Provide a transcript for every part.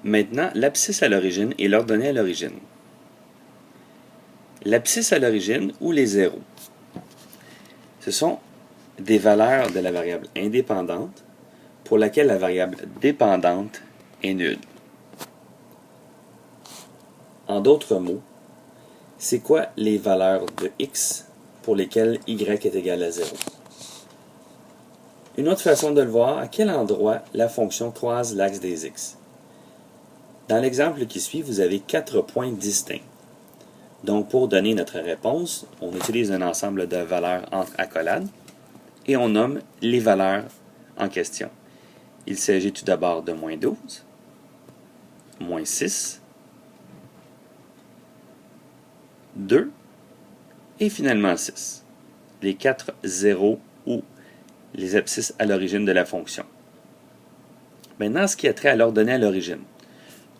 Maintenant, l'abscisse à l'origine et l'ordonnée à l'origine. L'abscisse à l'origine ou les zéros, ce sont des valeurs de la variable indépendante pour laquelle la variable dépendante est nulle. En d'autres mots, c'est quoi les valeurs de x pour lesquelles y est égal à 0? Une autre façon de le voir, à quel endroit la fonction croise l'axe des x? Dans l'exemple qui suit, vous avez 4 points distincts. Donc, pour donner notre réponse, on utilise un ensemble de valeurs entre accolades et on nomme les valeurs en question. Il s'agit tout d'abord de moins 12, moins 6, 2 et finalement 6. Les 4 zéros ou les abscisses à l'origine de la fonction. Maintenant, ce qui a trait à l'ordonnée à l'origine.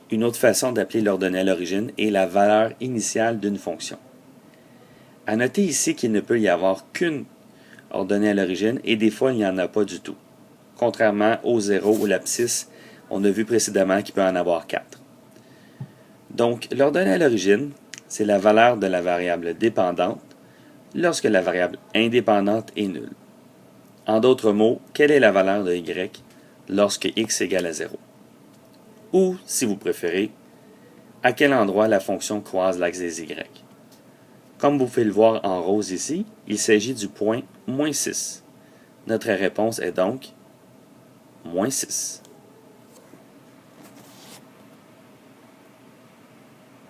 Une autre façon d'appeler l'ordonnée à l'origine est la valeur initiale d'une fonction. À noter ici qu'il ne peut y avoir qu'une ordonnée à l'origine et des fois il n'y en a pas du tout. Contrairement au 0 ou l'abscisse, on a vu précédemment qu'il peut en avoir 4. Donc, l'ordonnée à l'origine, c'est la valeur de la variable dépendante lorsque la variable indépendante est nulle. En d'autres mots, quelle est la valeur de y lorsque x égale à 0? Ou, si vous préférez, à quel endroit la fonction croise l'axe des y? Comme vous pouvez le voir en rose ici, il s'agit du point moins 6. Notre réponse est donc moins 6.